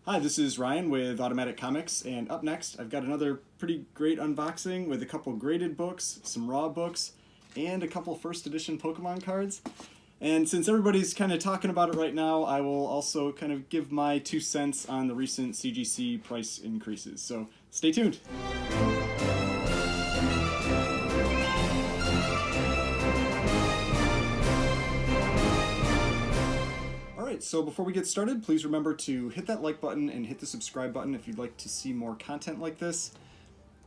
Hi, this is Ryan with Automatic.comics, and up next I've got another pretty great unboxing with a couple graded books, some raw books, and a couple first edition Pokemon cards. And since everybody's kind of talking about it right now, I will also kind of give my 2 cents on the recent CGC price increases. So stay tuned. Alright, so before we get started, please remember to hit that like button and hit the subscribe button if you'd like to see more content like this.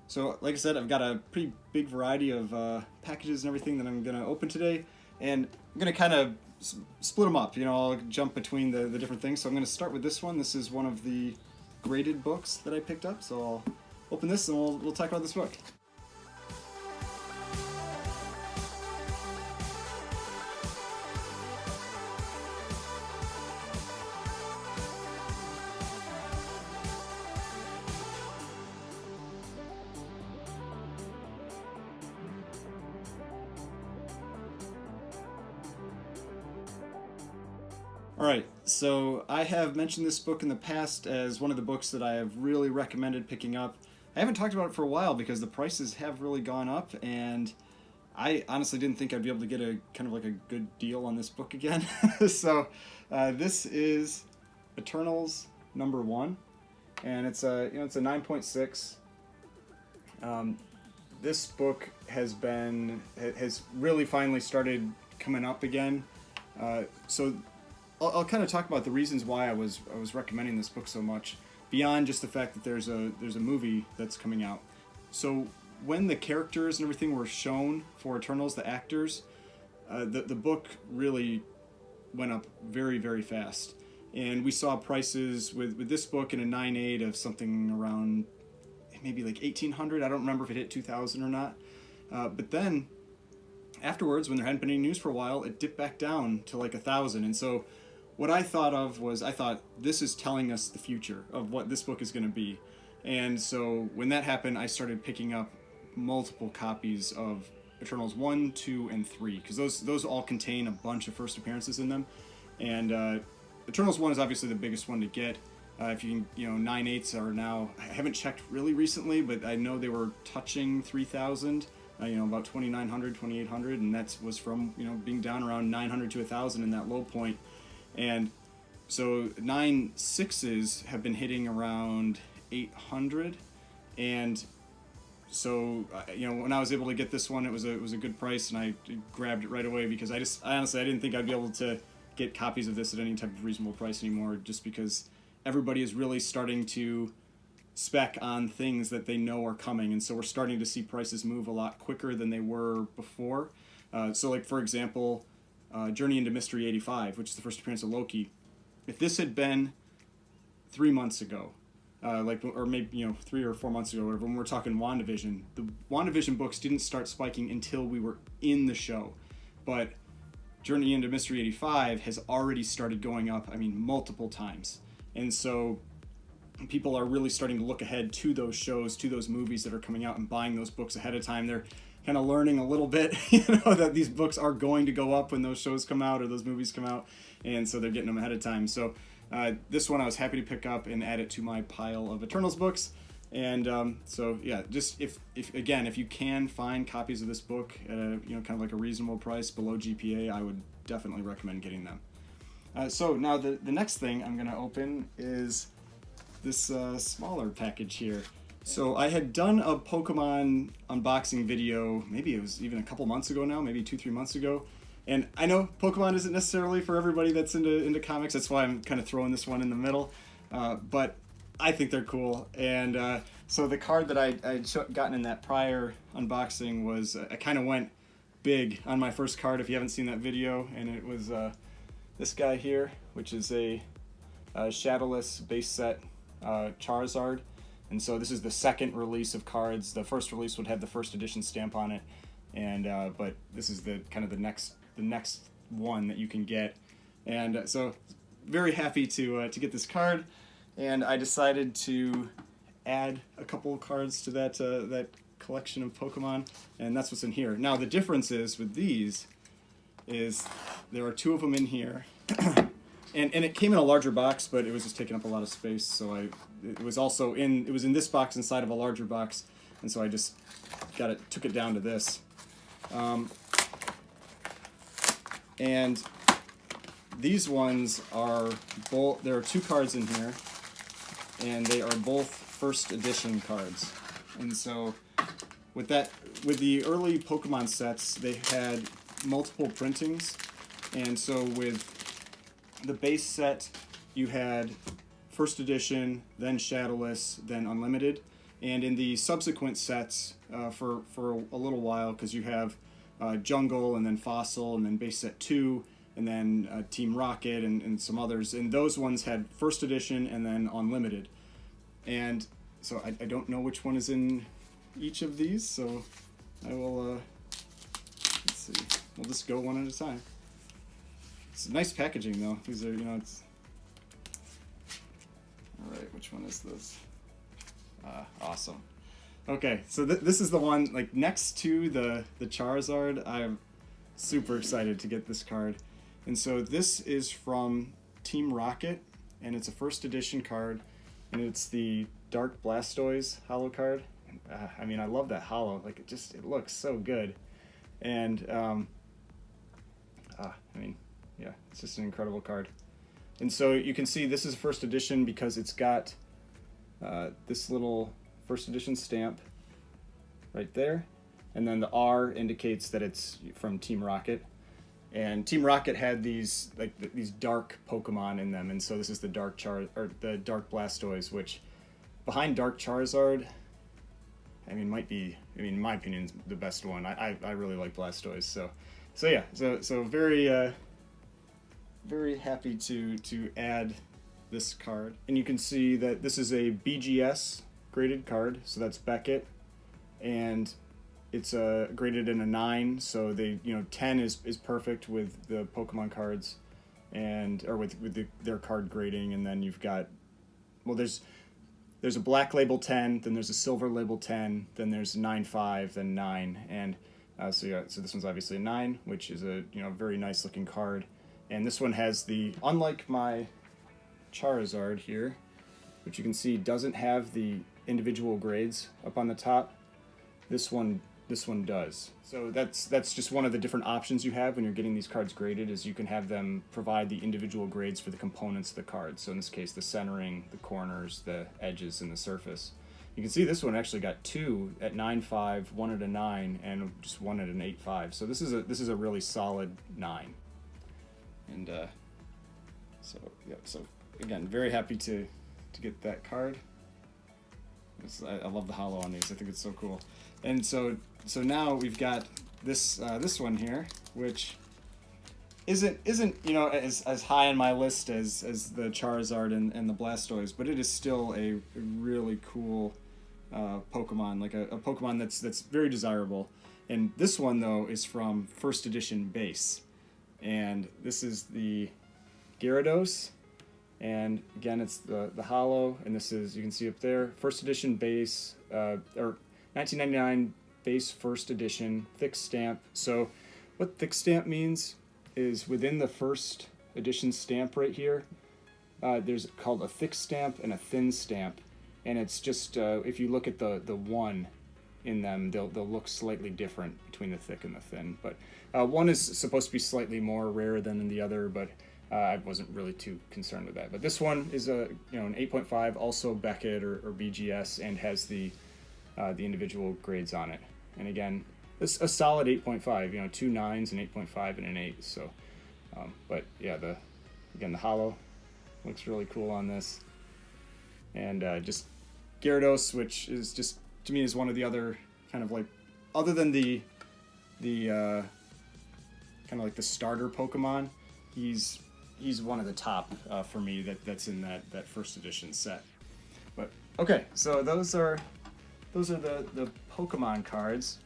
So, like I said, I've got a pretty big variety of packages and everything that I'm going to open today, and I'm going to kind of split them up. I'll jump between the different things. So I'm going to start with this one. This is one of the graded books that I picked up, so I'll open this and we'll talk about this book. Alright, so I have mentioned this book in the past as one of the books that I have really recommended picking up. I haven't talked about it for a while because the prices have really gone up, and I honestly didn't think I'd be able to get a kind of like a good deal on this book again. So this is Eternals #1, and it's a 9.6. This book has really finally started coming up again. So I'll kind of talk about the reasons why I was recommending this book so much, beyond just the fact that there's a movie that's coming out. So when the characters and everything were shown for Eternals, the actors, the book really went up very, very fast. And we saw prices with this book in a 9.8 of something around maybe like $1,800. I don't remember if it hit $2,000 or not. But then afterwards, when there hadn't been any news for a while, it dipped back down to like $1,000. And so what I thought this is telling us the future of what this book is going to be. And so when that happened, I started picking up multiple copies of Eternals 1, 2, and 3, because those all contain a bunch of first appearances in them. And Eternals 1 is obviously the biggest one to get. If you can, 9.8s are now, I haven't checked really recently, but I know they were touching 3,000. About 2,900, 2,800, and that was from being down around 900 to 1,000 in that low point. And so 9.6s have been hitting around 800, and so when I was able to get this one, it was a good price, and I grabbed it right away because I honestly didn't think I'd be able to get copies of this at any type of reasonable price anymore, just because everybody is really starting to spec on things that they know are coming, and so we're starting to see prices move a lot quicker than they were before. So like, for example, Journey into Mystery 85, which is the first appearance of Loki. If this had been 3 months ago, or maybe 3 or 4 months ago, whatever, when we're talking WandaVision, the WandaVision books didn't start spiking until we were in the show, but Journey into Mystery 85 has already started going up, multiple times. And so people are really starting to look ahead to those shows, to those movies that are coming out, and buying those books ahead of time. They're kind of learning a little bit, that these books are going to go up when those shows come out or those movies come out, and so they're getting them ahead of time. So this one I was happy to pick up and add it to my pile of Eternals books. And so yeah, just if you can find copies of this book at a kind of like a reasonable price below GPA, I would definitely recommend getting them. So now the next thing I'm going to open is this smaller package here. So I had done a Pokemon unboxing video, maybe it was even a couple months ago now, maybe 2-3 months ago. And I know Pokemon isn't necessarily for everybody that's into comics, that's why I'm kind of throwing this one in the middle. But I think they're cool. And so the card that I'd gotten in that prior unboxing was, I kind of went big on my first card, if you haven't seen that video. And it was this guy here, which is a Shadowless base set Charizard. And so this is the second release of cards. The first release would have the first edition stamp on it, and but this is the next one that you can get. And so very happy to get this card, and I decided to add a couple of cards to that collection of Pokemon, and that's what's in here. Now the difference is with these is there are 2 of them in here. and it came in a larger box, but it was just taking up a lot of space. So it was in this box inside of a larger box, and so I just took it down to this. And these ones are both. There are 2 cards in here, and they are both first edition cards. And so with the early Pokemon sets, they had multiple printings, and so with the base set, you had first edition, then Shadowless, then Unlimited, and in the subsequent sets, for a little while, because you have Jungle, and then Fossil, and then base set 2, and then Team Rocket, and some others, and those ones had first edition and then Unlimited. And so I don't know which one is in each of these, so I will, let's see, we'll just go one at a time. It's nice packaging, though. These are, it's... Alright, which one is this? Awesome. Okay, so this is the one, like, next to the Charizard. I'm super excited to get this card. And so this is from Team Rocket, and it's a first edition card, and it's the Dark Blastoise holo card. I mean, I love that holo. Like, it looks so good. And, I mean, yeah, it's just an incredible card. And so you can see this is first edition because it's got this little first edition stamp right there. And then the R indicates that it's from Team Rocket. And Team Rocket had these these dark Pokemon in them, and so this is the Dark Blastoise, which behind Dark Charizard, I mean, might be, in my opinion, the best one. I really like Blastoise, so yeah, so very very happy to add this card. And you can see that this is a BGS graded card, so that's Beckett, and it's graded in a 9, so 10 is perfect with the Pokemon cards, or with their card grading, and then you've got, well, there's a black label 10, then there's a silver label 10, then there's 9.5, then 9, and so this one's obviously a 9, which is a very nice looking card, and this one has unlike my Charizard here, which you can see doesn't have the individual grades up on the top. This one does. So that's just one of the different options you have when you're getting these cards graded, is you can have them provide the individual grades for the components of the card. So in this case, the centering, the corners, the edges, and the surface. You can see this one actually got 2 at 9.5, 1 at a 9, and just 1 at an 8.5. So this is a really solid 9. And so again, very happy to get that card. I love the holo on these. I think it's so cool. And so now we've got this one here, which isn't as high on my list as the Charizard and the Blastoise, but it is still a really cool Pokemon, like a Pokemon that's very desirable. And this one though is from first edition base, and this is the Gyarados. And again, it's the holo, and this is, you can see up there, first edition base, or 1999 base first edition, thick stamp. So what thick stamp means is within the first edition stamp right here, there's called a thick stamp and a thin stamp. And it's just, if you look at the one in them, they'll look slightly different between the thick and the thin. But one is supposed to be slightly more rare than the other, but I wasn't really too concerned with that. But this one is an 8.5, also Beckett or BGS, and has the individual grades on it. And again, it's a solid 8.5. 2 9s, an 8.5, and an 8. So, but yeah, the holo looks really cool on this. And just Gyarados, which is just, to me, is one of the other kind of like, other than the kind of like the starter Pokemon, he's one of the top for me that's in that first edition set. But okay, so those are the Pokemon cards,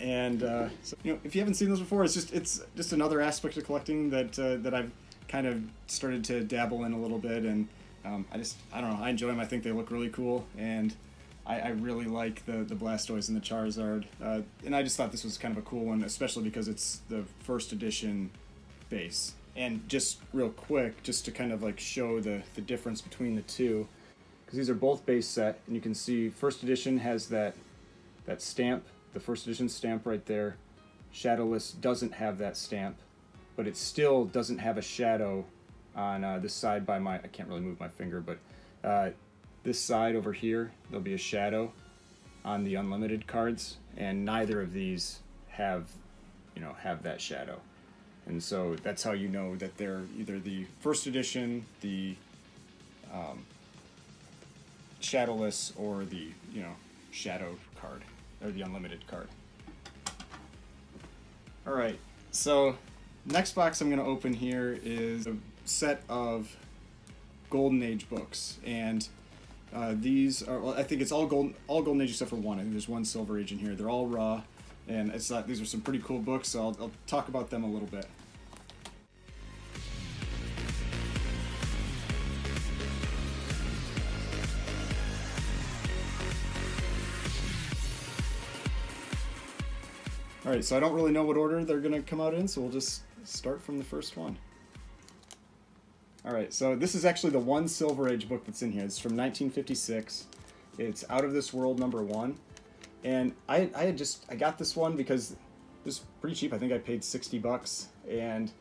and so, if you haven't seen those before, it's just another aspect of collecting that I've kind of started to dabble in a little bit, and I don't know, I enjoy them. I think they look really cool, and I really like the Blastoise and the Charizard, and I just thought this was kind of a cool one, especially because it's the first edition base. And just real quick, just to kind of like show the difference between the two, because these are both base set, and you can see first edition has that stamp, the first edition stamp right there. Shadowless doesn't have that stamp, but it still doesn't have a shadow on this side by my, I can't really move my finger, but this side over here, there'll be a shadow on the unlimited cards, and neither of these have that shadow. And so that's how you know that they're either the first edition, the shadowless, or the shadow card, or the unlimited card. All right, so next box I'm going to open here is a set of Golden Age books, and these are, well, I think it's all Golden Age except for one. I think there's one Silver Age in here. They're all raw, and these are some pretty cool books, so I'll talk about them a little bit. All right, so I don't really know what order they're going to come out in, so we'll just start from the first one. All right, so this is actually the one Silver Age book that's in here. It's from 1956. It's Out of This World #1. And I got this one because it was pretty cheap. I think I paid $60, and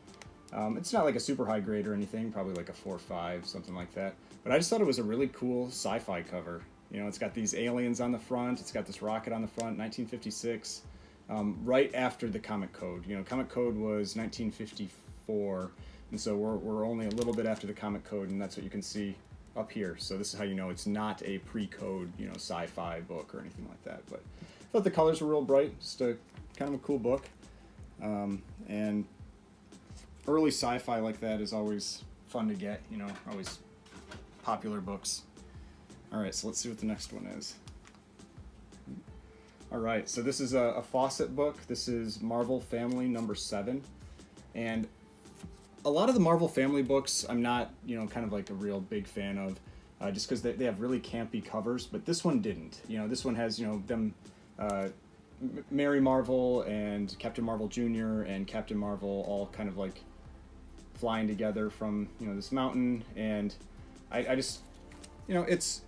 it's not like a super high grade or anything, probably like a 4 or 5, something like that. But I just thought it was a really cool sci-fi cover. It's got these aliens on the front, it's got this rocket on the front, 1956. Right after the Comic Code. Comic Code was 1954, and so we're only a little bit after the Comic Code, and that's what you can see up here. So this is how you know it's not a pre-code, sci-fi book or anything like that. But I thought the colors were real bright, just a kind of a cool book. And early sci-fi like that is always fun to get, always popular books. All right, so let's see what the next one is. All right, so this is a Fawcett book. This is Marvel Family #7, and a lot of the Marvel Family books I'm not, kind of like a real big fan of, just because they have really campy covers, but this one didn't. This one has, them, Mary Marvel and Captain Marvel Jr. and Captain Marvel all kind of like flying together from, this mountain, and I just, it's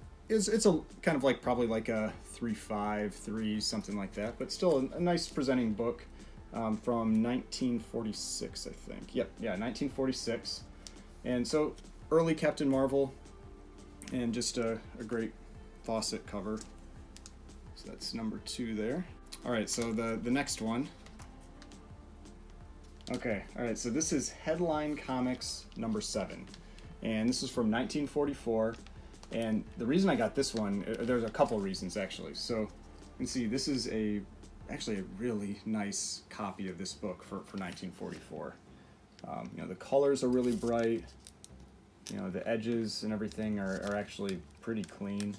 a kind of like probably like a 3.5, 3, something like that, but still a nice presenting book from 1946, I think. Yep, yeah, 1946. And so early Captain Marvel, and just a great Fawcett cover. So that's #2 there. All right, so the next one. Okay, all right, so this is Headline Comics #7, and this is from 1944. And the reason I got this one, there's a couple reasons actually. So you can see this is actually a really nice copy of this book for 1944. The colors are really bright. The edges and everything are actually pretty clean.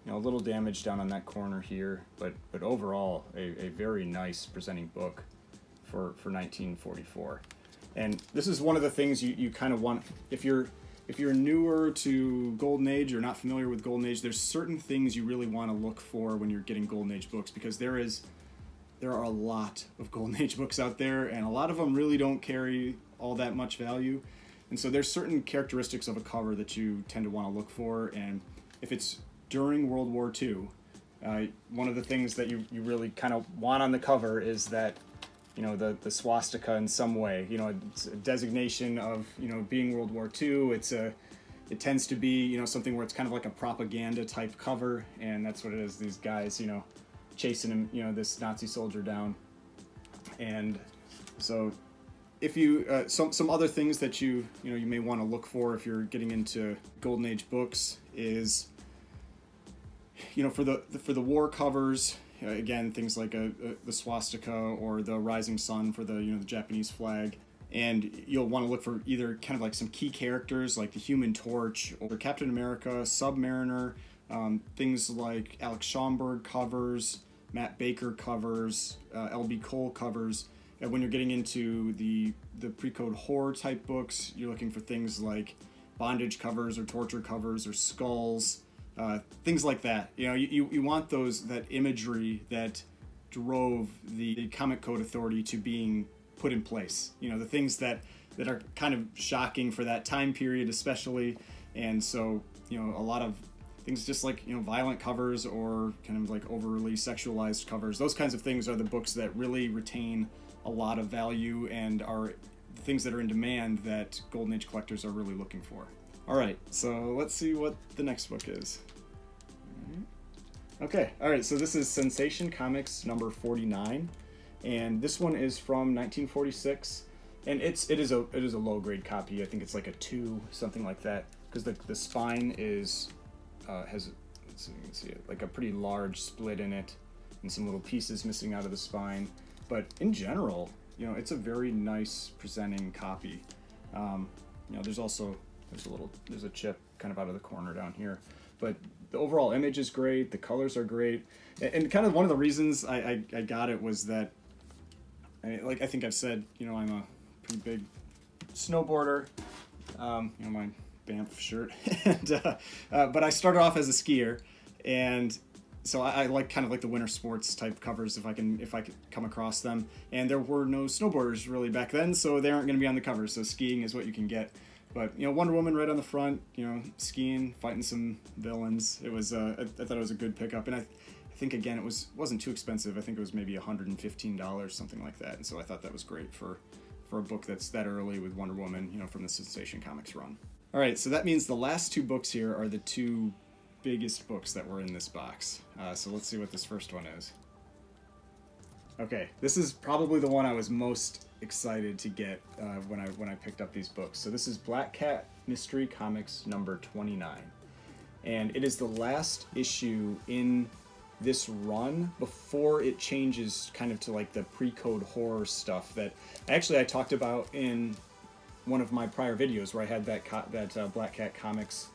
A little damage down on that corner here, but overall a very nice presenting book for 1944. And this is one of the things you kind of want, if you're newer to Golden Age or not familiar with Golden Age, there's certain things you really want to look for when you're getting Golden Age books, because there are a lot of Golden Age books out there, and a lot of them really don't carry all that much value. And so there's certain characteristics of a cover that you tend to want to look for, and if it's during World War II, one of the things that you really kind of want on the cover is that the swastika in some way. It's a designation of, being World War II. It tends to be, something where it's kind of like a propaganda type cover, and that's what it is. These guys, chasing him, this Nazi soldier down. And so if you, some other things that you may want to look for if you're getting into Golden Age books is, for the war covers, again, things like the swastika or the rising sun for the Japanese flag, and you'll want to look for either kind of like some key characters like the Human Torch or Captain America, Submariner, things like Alex Schomburg covers, Matt Baker covers, L.B. Cole covers. And when you're getting into the pre-code horror type books, you're looking for things like bondage covers or torture covers or skulls. Things like that. You want that imagery that drove the Comic Code Authority to being put in place. You know, the things that are kind of shocking for that time period especially. And so, you know, a lot of things just like, you know, violent covers or kind of like overly sexualized covers, those kinds of things are the books that really retain a lot of value and are the things that are in demand that Golden Age collectors are really looking for. All right, so let's see what the next book is. Okay, all right, so this is Sensation Comics number 49, and this one is from 1946, and it is a low grade copy. I think it's like a 2, something like that, because the spine is has, let's see, you can see it, like a pretty large split in it, and some little pieces missing out of the spine. But in general, you know, it's a very nice presenting copy. You know, there's a chip kind of out of the corner down here, but the overall image is great. The colors are great, and kind of one of the reasons I got it was that, like I think I've said, you know, I'm a pretty big snowboarder. You know, my Banff shirt, and but I started off as a skier, and so I like kind of like the winter sports type covers if I could come across them. And there were no snowboarders really back then, so they aren't going to be on the cover. So skiing is what you can get. But you know, Wonder Woman right on the front, you know, skiing, fighting some villains. It was I thought it was a good pickup, and I think again it wasn't too expensive. I think it was maybe $115, something like that. And so I thought that was great for a book that's that early with Wonder Woman, you know, from the Sensation Comics run. All right, so that means the last 2 books here are the 2 biggest books that were in this box. So let's see what this first one is. Okay, this is probably the one I was most excited to get when I picked up these books. So this is Black Cat Mystery Comics number 29. And it is the last issue in this run before it changes kind of to like the pre-code horror stuff that actually I talked about in one of my prior videos where I had that Black Cat Comics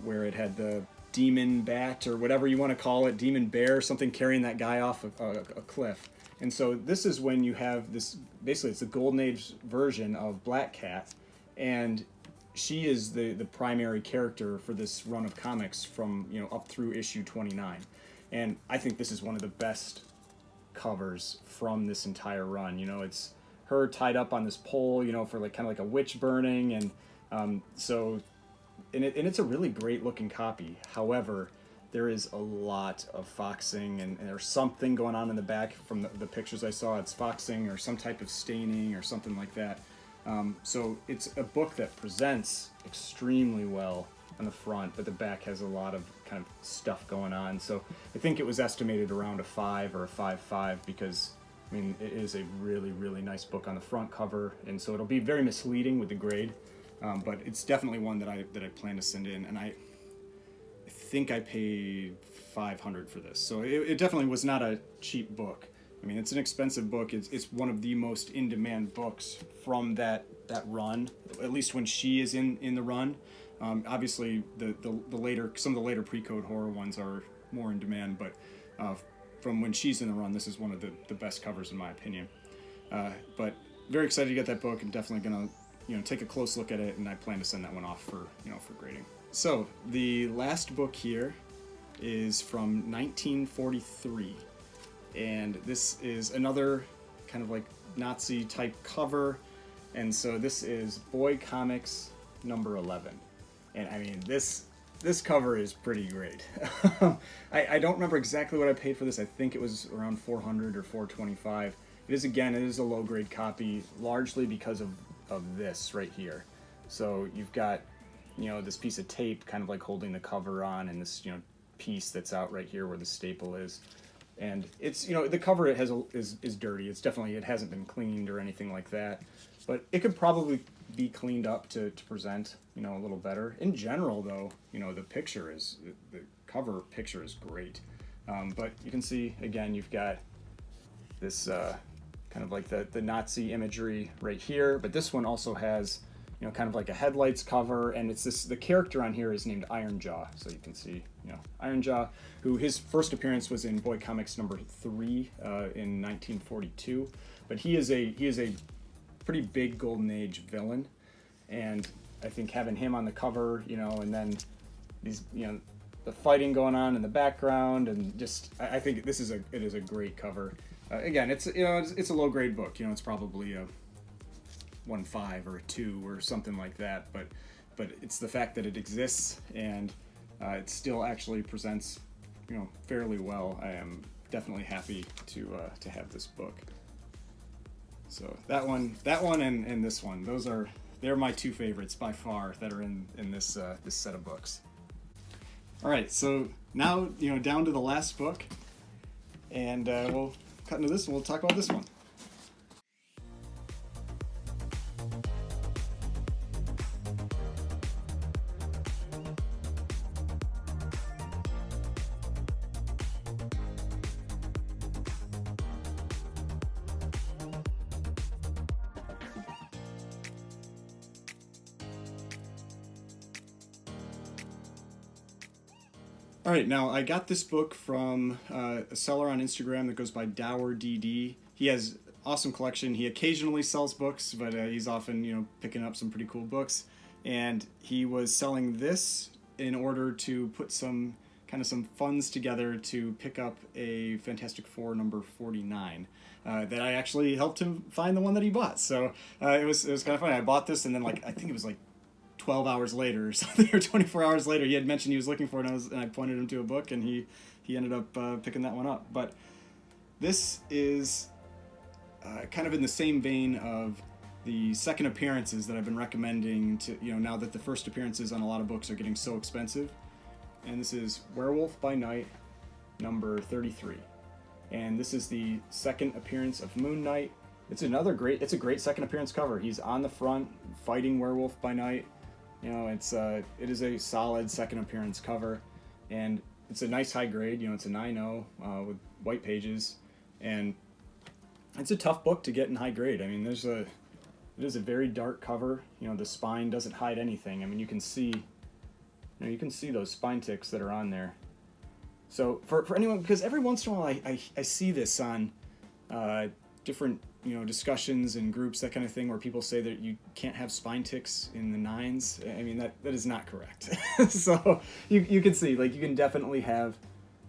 where it had the demon bat or whatever you want to call it, demon bear, something carrying that guy off a cliff. And so this is when you have this, basically it's the Golden Age version of Black Cat, and she is the primary character for this run of comics from, you know, up through issue 29. And I think this is one of the best covers from this entire run. You know, it's her tied up on this pole, you know, for like kind of like a witch burning, and and it's a really great looking copy. However, there is a lot of foxing, and there's something going on in the back from the pictures I saw. It's foxing or some type of staining or something like that. So it's a book that presents extremely well on the front, but the back has a lot of kind of stuff going on. So I think it was estimated around a 5 or a 5.5 because, I mean, it is a really, really nice book on the front cover, and so it'll be very misleading with the grade. But it's definitely one that I plan to send in, and I think I paid $500 for this. So it definitely was not a cheap book. I mean, it's an expensive book. It's one of the most in-demand books from that run, at least when she is in the run. Obviously, some of the later pre-code horror ones are more in demand, but from when she's in the run, this is one of the best covers in my opinion. But very excited to get that book. I'm definitely gonna take a close look at it, and I plan to send that one off for grading. So the last book here is from 1943, and this is another kind of like Nazi type cover, and so this is Boy Comics number 11, and I mean this cover is pretty great. I don't remember exactly what I paid for this. I think it was around $400 or $425. It is a low grade copy, largely because of this right here. So you've got this piece of tape kind of like holding the cover on, and this piece that's out right here where the staple is, and it's the cover is dirty. It hasn't been cleaned or anything like that, but it could probably be cleaned up to present a little better. In general though, the cover picture is great, but you can see again you've got this kind of like the Nazi imagery right here, but this one also has kind of like a headlights cover, and the character on here is named Ironjaw. So you can see, Ironjaw, who his first appearance was in Boy Comics number 3 in 1942, but he is a pretty big Golden Age villain, and I think having him on the cover, and then these, the fighting going on in the background, and just I think it is a great cover. Again, it's a low grade book. It's probably a 1.5 or a 2 or something like that. But it's the fact that it exists and it still actually presents fairly well. I am definitely happy to have this book. So that one and this one, they're my two favorites by far that are in this set of books. All right, so now down to the last book, and we'll cut into this and we'll talk about this one. All right, now I got this book from a seller on Instagram that goes by DowerDD. He has awesome collection. He occasionally sells books, but he's often picking up some pretty cool books. And he was selling this in order to put some funds together to pick up a Fantastic Four number 49. That I actually helped him find the one that he bought. So it was kind of funny. I bought this, and then I think it was 12 hours later or something, or 24 hours later, he had mentioned he was looking for it, and I pointed him to a book, and he ended up picking that one up. But this is kind of in the same vein of the second appearances that I've been recommending to, now that the first appearances on a lot of books are getting so expensive. And this is Werewolf by Night, number 33. And this is the second appearance of Moon Knight. It's a great second appearance cover. He's on the front fighting Werewolf by Night. It is a solid second appearance cover, and it's a nice high grade. It's a 9.0 with white pages, and it's a tough book to get in high grade. I mean, it is a very dark cover. The spine doesn't hide anything. I mean, you can see those spine ticks that are on there. So for anyone, because every once in a while I see this on different discussions and groups, that kind of thing, where people say that you can't have spine ticks in the 9s. I mean, that is not correct. So you can see, you can definitely have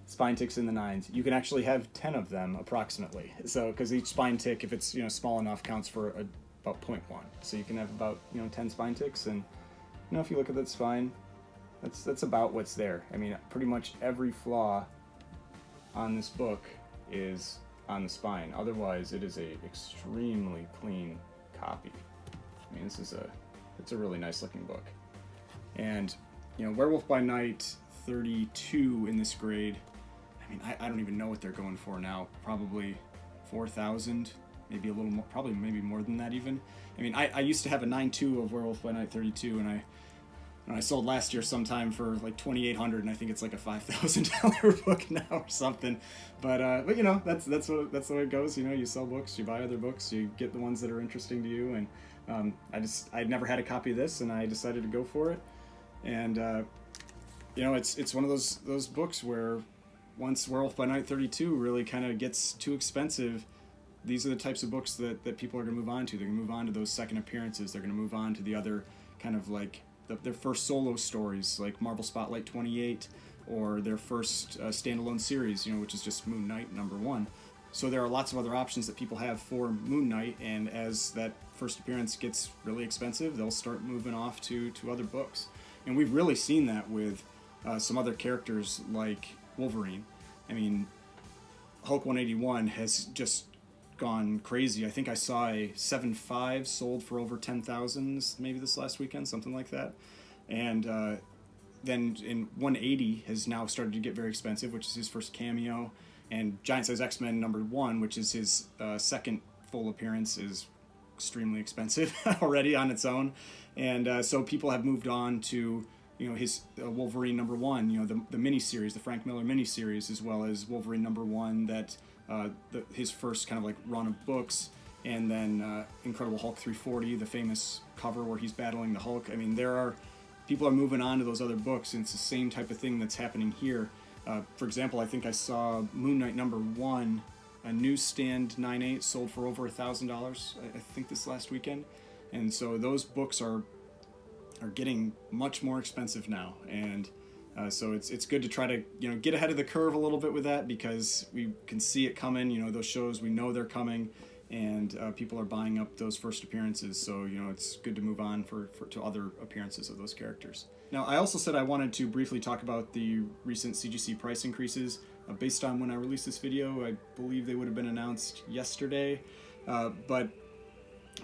spine ticks in the 9s. You can actually have 10 of them approximately. So because each spine tick, if it's small enough, counts for about 0.1. So you can have about 10 spine ticks, and if you look at that spine, that's about what's there. I mean, pretty much every flaw on this book is on the spine. Otherwise, it is a extremely clean copy. I mean, it's a really nice looking book. And Werewolf by Night 32 in this grade. I mean, I don't even know what they're going for now. Probably 4,000, maybe a little more, probably maybe more than that even. I mean, I used to have a 9.2 of Werewolf by Night 32, and I sold last year sometime for $2,800, and I think it's a $5,000 book now or something. But that's the way it goes. You sell books, you buy other books, you get the ones that are interesting to you. And I'd never had a copy of this, and I decided to go for it. And it's one of those books where once Werewolf by Night 32 really kind of gets too expensive, these are the types of books that people are going to move on to. They're going to move on to those second appearances. They're going to move on to the other kind of their first solo stories, like Marvel Spotlight 28, or their first standalone series, which is just Moon Knight number 1. So there are lots of other options that people have for Moon Knight, and as that first appearance gets really expensive, they'll start moving off to other books. And we've really seen that with some other characters like Wolverine. I mean, Hulk 181 has just gone crazy. I think I saw a 7.5 sold for over 10,000 maybe this last weekend, something like that. And then in 180 has now started to get very expensive, which is his first cameo. And Giant Size X-Men number 1, which is his second full appearance, is extremely expensive already on its own. And so people have moved on to his Wolverine number 1, the miniseries, the Frank Miller miniseries, as well as Wolverine number 1, that his first kind of run of books, and then Incredible Hulk 340, the famous cover where he's battling the Hulk. I mean, people are moving on to those other books, and it's the same type of thing that's happening here. For example, I think I saw Moon Knight number 1, a newsstand 9.8, sold for over $1,000, I think this last weekend. And so those books are getting much more expensive now, and So it's good to try to get ahead of the curve a little bit with that, because we can see it coming. Those shows, we know they're coming, and people are buying up those first appearances. So it's good to move on to other appearances of those characters. Now, I also said I wanted to briefly talk about the recent CGC price increases. Based on when I released this video, I believe they would have been announced yesterday. But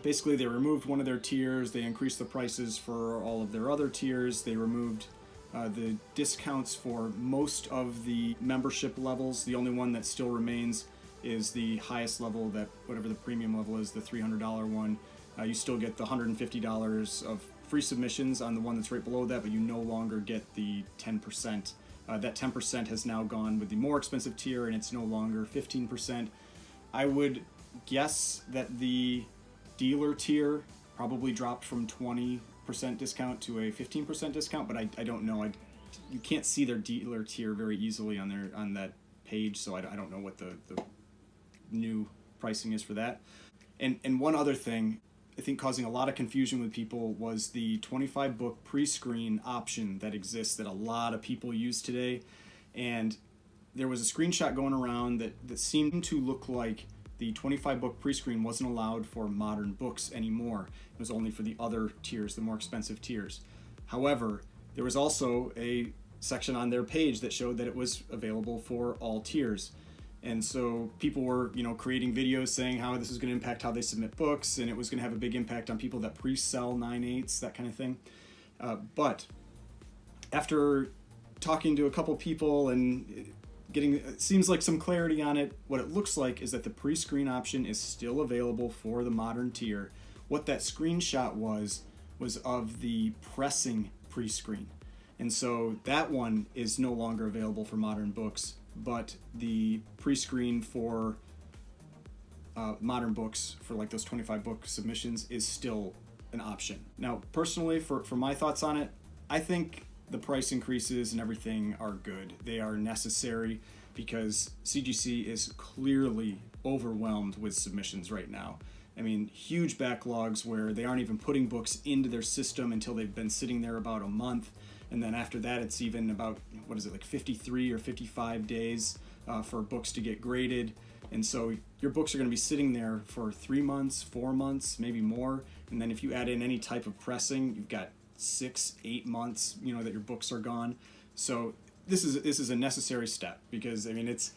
basically, they removed one of their tiers. They increased the prices for all of their other tiers. They removed the discounts for most of the membership levels. The only one that still remains is the highest level, that whatever the premium level is, the $300 one. You still get the $150 of free submissions on the one that's right below that, but you no longer get the 10%. That 10% has now gone with the more expensive tier, and it's no longer 15%. I would guess that the dealer tier probably dropped from 20% discount to a 15% discount, but I don't know. You can't see their dealer tier very easily on that page, so I don't know what the new pricing is for that. And one other thing, I think causing a lot of confusion with people, was the 25 book pre-screen option that exists that a lot of people use today. And there was a screenshot going around that seemed to look like the 25 book pre-screen wasn't allowed for modern books anymore. It was only for the other tiers, the more expensive tiers. However, there was also a section on their page that showed that it was available for all tiers. And so people were, creating videos saying how this is going to impact how they submit books, and it was going to have a big impact on people that pre-sell 9/8, that kind of thing. But after talking to a couple people and getting, it seems like, some clarity on it, what it looks like is that the pre-screen option is still available for the modern tier. What that screenshot was of the pressing pre-screen. And so that one is no longer available for modern books, but the pre-screen for modern books, for like those 25 book submissions, is still an option. Now, personally, for my thoughts on it, I think the price increases and everything are good. They are necessary because CGC is clearly overwhelmed with submissions right now. I mean, huge backlogs where they aren't even putting books into their system until they've been sitting there about a month. And then after that, it's even about, 53 or 55 days for books to get graded. And so your books are going to be sitting there for 3 months, 4 months, maybe more. And then if you add in any type of pressing, you've got 6-8 months, that your books are gone. So this is a necessary step, because it's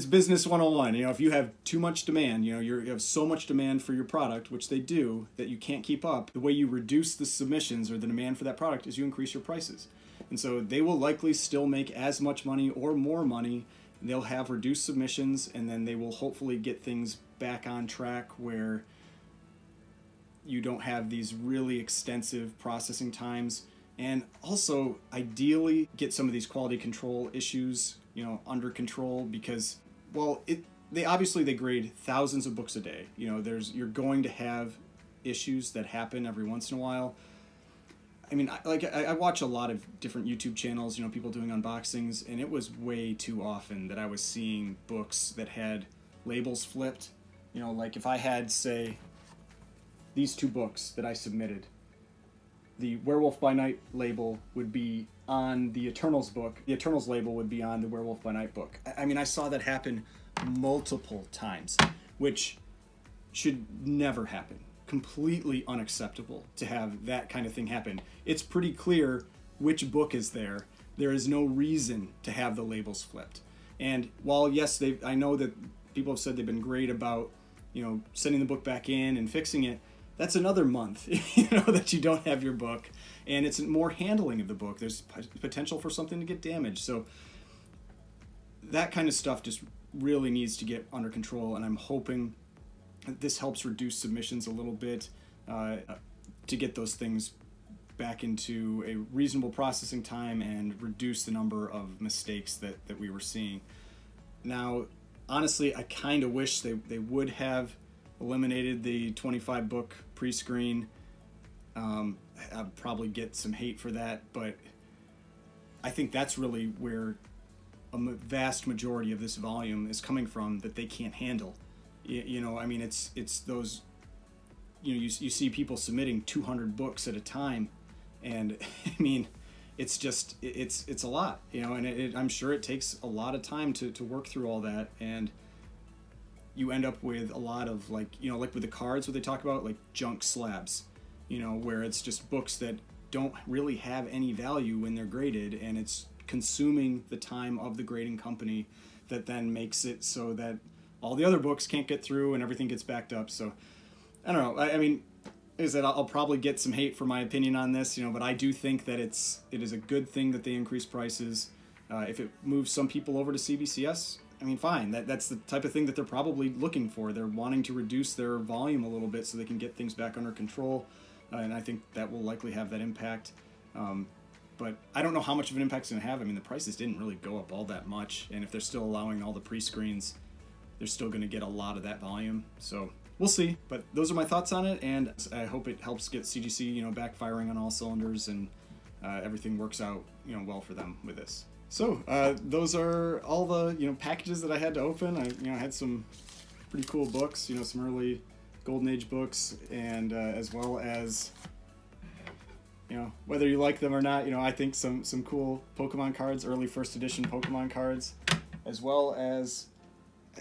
business 101. If you have too much demand, you have so much demand for your product, which they do, that you can't keep up. The way you reduce the submissions or the demand for that product is you increase your prices. And so they will likely still make as much money or more money. They'll have reduced submissions, and then they will hopefully get things back on track where you don't have these really extensive processing times, and also ideally get some of these quality control issues under control, because they grade thousands of books a day. You're going to have issues that happen every once in a while. I mean, I watch a lot of different YouTube channels, people doing unboxings, and it was way too often that I was seeing books that had labels flipped. Like if I had, say, these two books that I submitted, the Werewolf by Night label would be on the Eternals book. The Eternals label would be on the Werewolf by Night book. I mean, I saw that happen multiple times, which should never happen. Completely unacceptable to have that kind of thing happen. It's pretty clear which book is there. There is no reason to have the labels flipped. And while, yes, I know that people have said they've been great about, sending the book back in and fixing it, that's another month, that you don't have your book, and it's more handling of the book. There's potential for something to get damaged. So that kind of stuff just really needs to get under control, and I'm hoping that this helps reduce submissions a little bit to get those things back into a reasonable processing time and reduce the number of mistakes that we were seeing. Now, honestly, I kind of wish they would have eliminated the 25 book pre-screen. I'd probably get some hate for that, but I think that's really where a vast majority of this volume is coming from that they can't handle. I mean, it's those, you see people submitting 200 books at a time, and I mean, it's a lot, you know, and I'm sure it takes a lot of time to work through all that, and you end up with a lot of, like, you know, like with the cards, what they talk about, like junk slabs, you know, where it's just books that don't really have any value when they're graded, and it's consuming the time of the grading company that then makes it so that all the other books can't get through and everything gets backed up. So I don't know. I mean, is that I'll probably get some hate for my opinion on this, you know, but I do think that it is a good thing that they increase prices. If it moves some people over to CBCS, I mean, fine. That's the type of thing that they're probably looking for. They're wanting to reduce their volume a little bit so they can get things back under control, and I think that will likely have that impact. But I don't know how much of an impact it's going to have. I mean, the prices didn't really go up all that much, and if they're still allowing all the pre-screens, they're still going to get a lot of that volume. So we'll see. But those are my thoughts on it, and I hope it helps get CGC, you know, back firing on all cylinders, and everything works out, you know, well for them with this. So those are all the, you know, packages that I had to open. I had some pretty cool books, you know, some early Golden Age books, and as well as, you know, whether you like them or not, you know, I think some cool Pokemon cards, early first edition Pokemon cards, as well as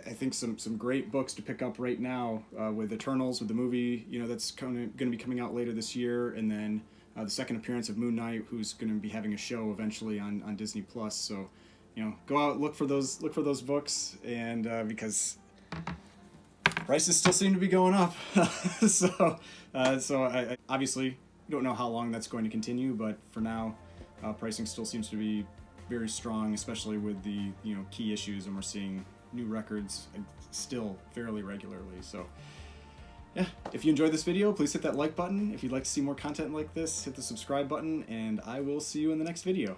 I think some great books to pick up right now with Eternals, with the movie, you know, that's going to be coming out later this year, and then the second appearance of Moon Knight, who's going to be having a show eventually on Disney Plus. So, you know, go out, look for those books, and because prices still seem to be going up, so I obviously don't know how long that's going to continue, but for now, pricing still seems to be very strong, especially with the, you know, key issues, and we're seeing new records still fairly regularly. So yeah, if you enjoyed this video, please hit that like button. If you'd like to see more content like this, hit the subscribe button, and I will see you in the next video.